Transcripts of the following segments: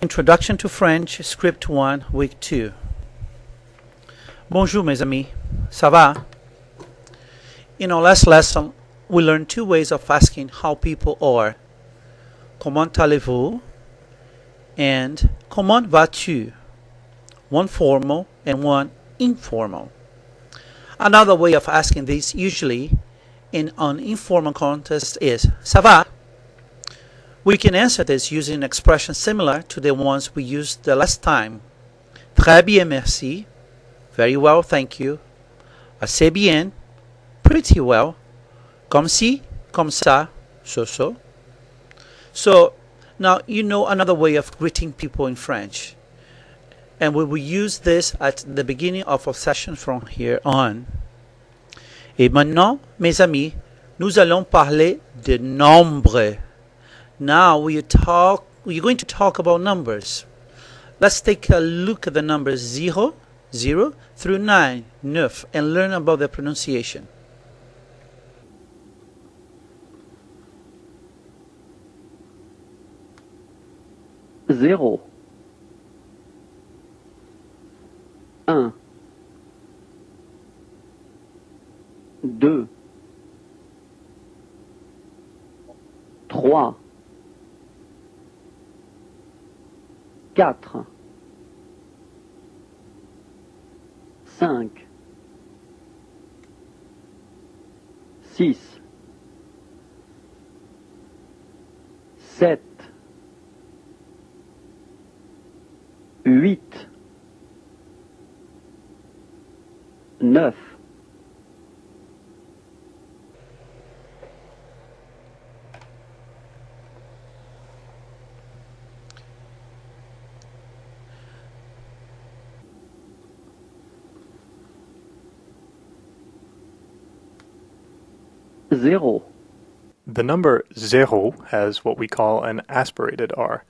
Introduction to French, Script 1, Week 2. Bonjour mes amis, ça va? In our last lesson, we learned two ways of asking how people are. Comment allez-vous? And comment vas-tu? One formal and one informal. Another way of asking this, usually in an informal context, is ça va? We can answer this using an expression similar to the ones we used the last time. Très bien, merci. Very well, thank you. Assez bien. Pretty well. Comme si, comme ça, so. So, now you know another way of greeting people in French. And we will use this at the beginning of our session from here on. Et maintenant, mes amis, nous allons parler de nombres. Now we're going to talk about numbers. Let's take a look at the numbers 0 through 9 and learn about their pronunciation. Zéro, un, deux, trois, quatre, cinq, six, sept, huit, neuf, zéro. The number zéro has what we call an aspirated R.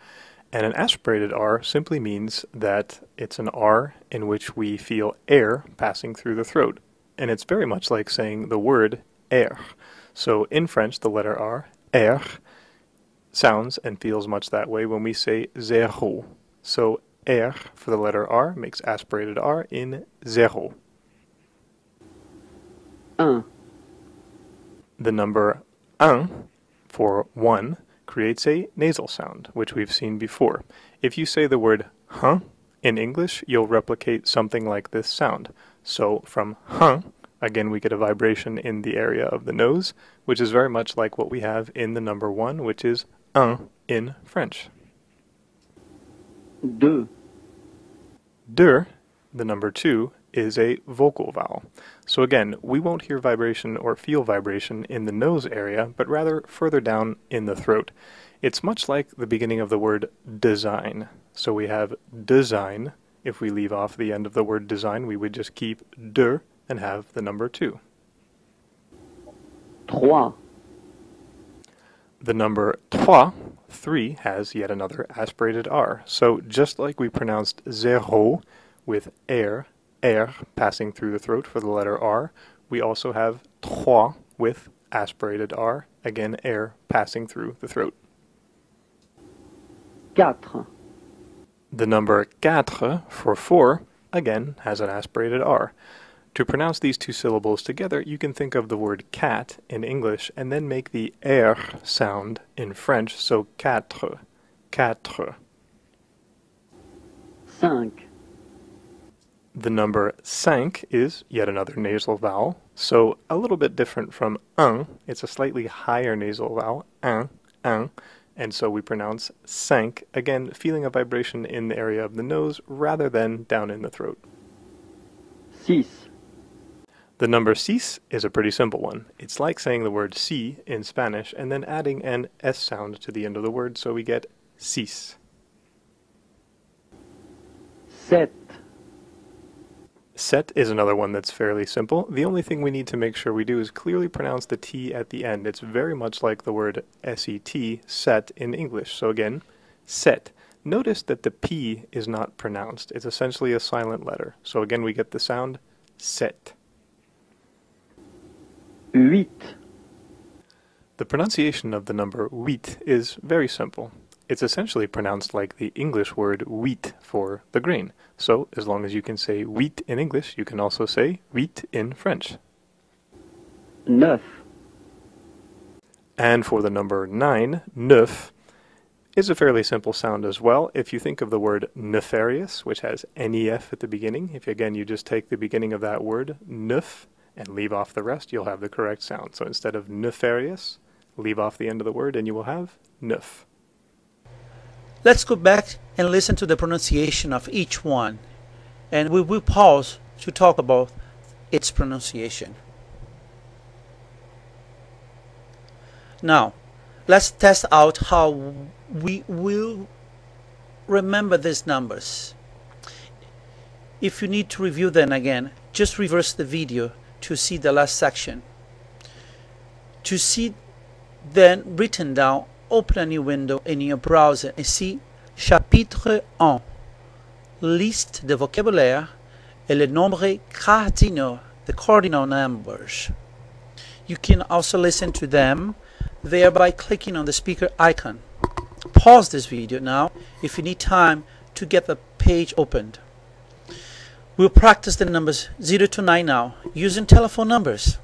And an aspirated R simply means that it's an R in which we feel air passing through the throat. And it's very much like saying the word air. So in French, the letter R, air, sounds and feels much that way when we say zéro. So air for the letter R makes aspirated R in zéro. Un, The number un for one creates a nasal sound, which we've seen before. If you say the word huh in English, you'll replicate something like this sound. So from huh, again we get a vibration in the area of the nose, which is very much like what we have in the number one, which is un in French. deux, Deux, the number two, is a vocal vowel. So again, we won't hear vibration or feel vibration in the nose area, but rather further down in the throat. It's much like the beginning of the word design. So we have design. If we leave off the end of the word design, we would just keep de and have the number two. trois, The number trois, three, has yet another aspirated R. So just like we pronounced zéro with air passing through the throat for the letter R, we also have trois with aspirated R, again air passing through the throat. quatre, The number quatre for four, again, has an aspirated R. To pronounce these two syllables together, you can think of the word cat in English and then make the R sound in French, so quatre, quatre. cinq, The number cinq is yet another nasal vowel, so a little bit different from un. It's a slightly higher nasal vowel, un, and so we pronounce cinq, again feeling a vibration in the area of the nose rather than down in the throat. six, The number six is a pretty simple one. It's like saying the word sí in Spanish and then adding an S sound to the end of the word, so we get sis. sept, Set is another one that's fairly simple. The only thing we need to make sure we do is clearly pronounce the T at the end. It's very much like the word S-E-T, set, in English. So again, set. Notice that the P is not pronounced. It's essentially a silent letter. So again, we get the sound set. huit, The pronunciation of the number huit is very simple. it's essentially pronounced like the English word wheat for the grain. So as long as you can say wheat in English, you can also say wheat in French. 9, And for the number 9, neuf, is a fairly simple sound as well. If you think of the word nefarious, which has NEF at the beginning, if again you just take the beginning of that word, neuf, and leave off the rest, you'll have the correct sound. So instead of nefarious, leave off the end of the word and you will have neuf. Let's go back and listen to the pronunciation of each one, and we will pause to talk about its pronunciation. Now, let's test out how we will remember these numbers. If you need to review them again, just reverse the video to see the last section. To see them written down, open a new window in your browser and see Chapitre 1, Liste de vocabulaire et les nombres cardinaux, the cardinal numbers. You can also listen to them there by clicking on the speaker icon. Pause this video now if you need time to get the page opened. We'll practice the numbers 0 to 9 now using telephone numbers.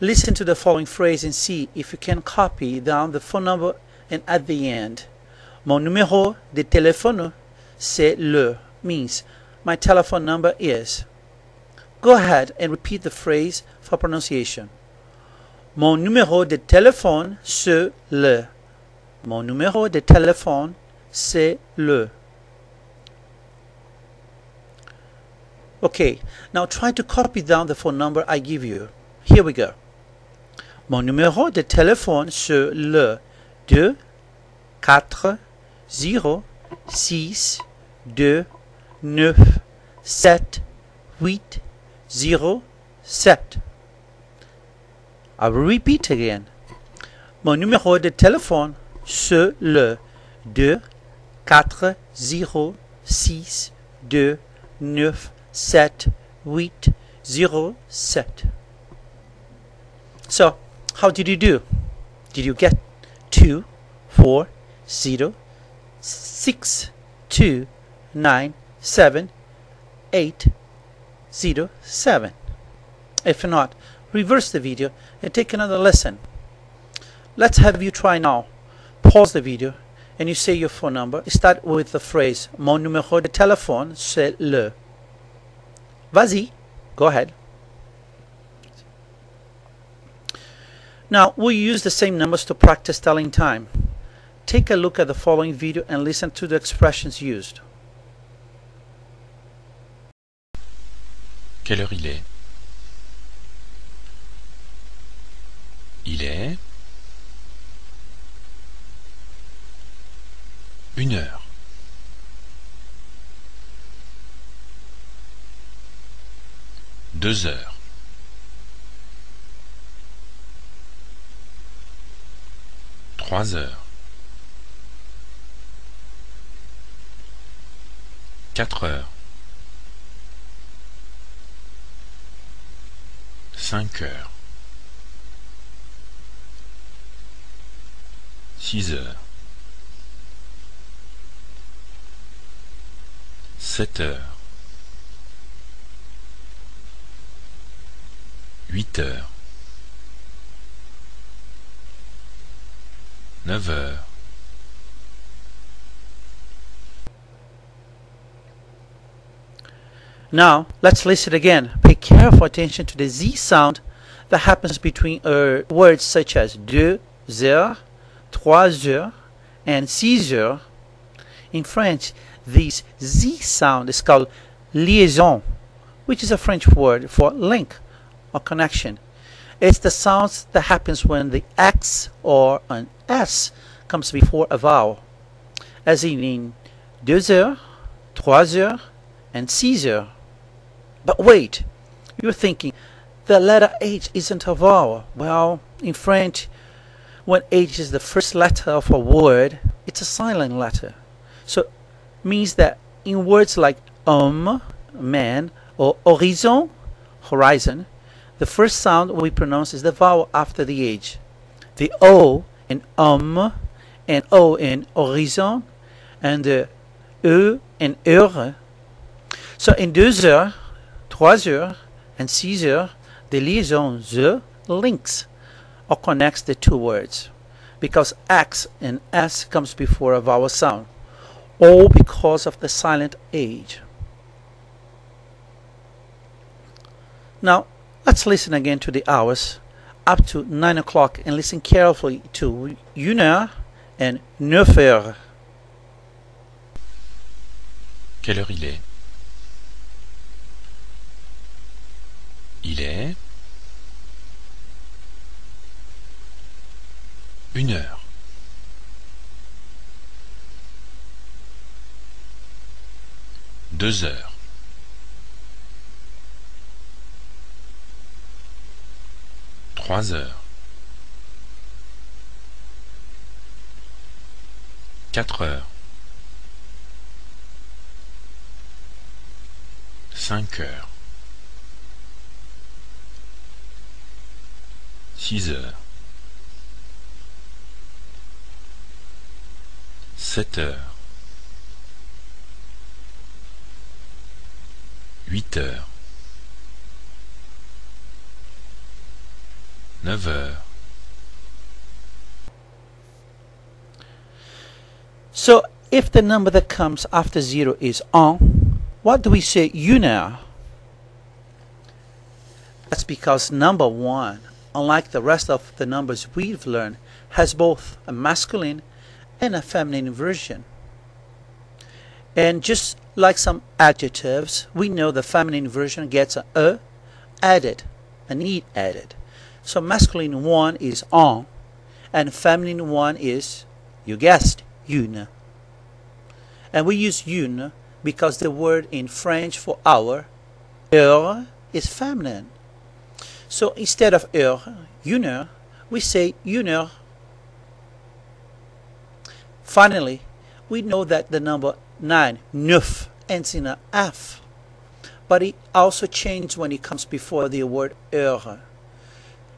Listen to the following phrase and see if you can copy down the phone number and at the end. Mon numéro de téléphone c'est le, means my telephone number is. Go ahead and repeat the phrase for pronunciation. Mon numéro de téléphone c'est le. Mon numéro de téléphone c'est le. Okay, now try to copy down the phone number I give you. Here we go. Mon numéro de téléphone c'est le 2 4 0 6 2 9 7 8 0 7. I will repeat again. Mon numéro de téléphone c'est le 2 4 0 6 2 9 7 8 0 7. So, how did you do? Did you get 2 4 0 6 2 9 7 8 0 7? If not, reverse the video and take another lesson. Let's have you try now. Pause the video and you say your phone number. Start with the phrase Mon numéro de téléphone c'est le. Vas-y, go ahead. Now we'll use the same numbers to practice telling time. Take a look at the following video and listen to the expressions used. Quelle heure il est? Il est 1h. 2h. 3h. 4h. 5h. 6h. 7h. 8h. 9h. Now, let's listen again. Pay careful attention to the Z sound that happens between words such as 2 heures, 3 heures, and 6 heures. In French, this Z sound is called liaison, which is a French word for link or connection. It's the sound that happens when the X or an S comes before a vowel, as in 2 heures, 3 heures, and 6 heures. But wait, you're thinking the letter H isn't a vowel. Well, in French, when H is the first letter of a word, it's a silent letter. So it means that in words like man, or horizon, horizon, the first sound we pronounce is the vowel after the H. The O in and O in horizon, and the E in heure. So in 2 heures, 3 heures, and 6 heures, the liaison the links or connects the two words, because X and S comes before a vowel sound, all because of the silent age. Now, let's listen again to the hours up to 9 o'clock and listen carefully to 1 heure and 9 heures. Quelle heure il est? Il est 1 heure. Deux heures. Trois heures. 4 heures. 5 heures. 6 heures. 7 heures. 8 heures. 9 heures. So if the number that comes after 0 is 1, what do we say 1 heure? That's because number 1, unlike the rest of the numbers we've learned, has both a masculine and a feminine version. And just like some adjectives, we know the feminine version gets an E added, an E added. So masculine 1 is un, and feminine 1 is, you guessed, une. And we use une because the word in French for hour, heure, is feminine. So instead of heure, une heure, we say une heure. Finally, we know that the number 9, neuf, ends in a F, but it also changes when it comes before the word heure.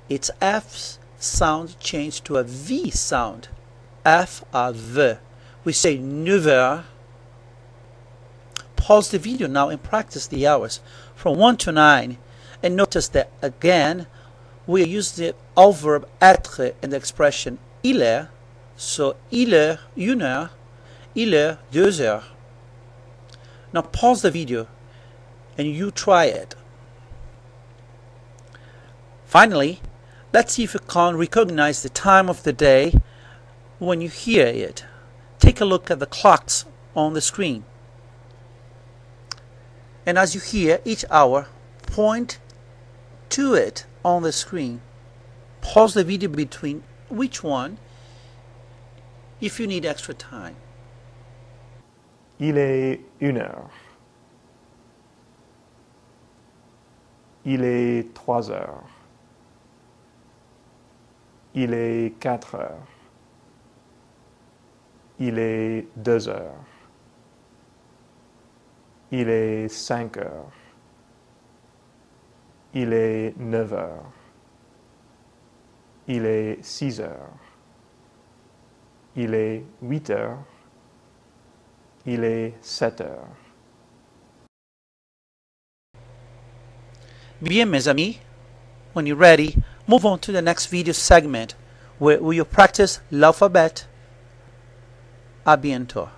Its F sound changed to a V sound, F a V. We say 9 heures. Pause the video now and practice the hours from 1 to 9, and notice that again we use the all verb être in the expression il est. So il est 1 heure, il est 2 heures. Now pause the video and you try it. Finally, let's see if you can recognize the time of the day when you hear it. Take a look at the clocks on the screen. And as you hear each hour, point to it on the screen. Pause the video between each one if you need extra time. Il est 1 heure. Il est 3 heures. Il est 4 heures. Il est 2 heures. Il est 5 heures. Il est 9 heures. Il est 6 heures. Il est 8 heures. Il est 7 heures. Bien, mes amis, when you're ready, move on to the next video segment where we will practice l'alphabet. À bientôt.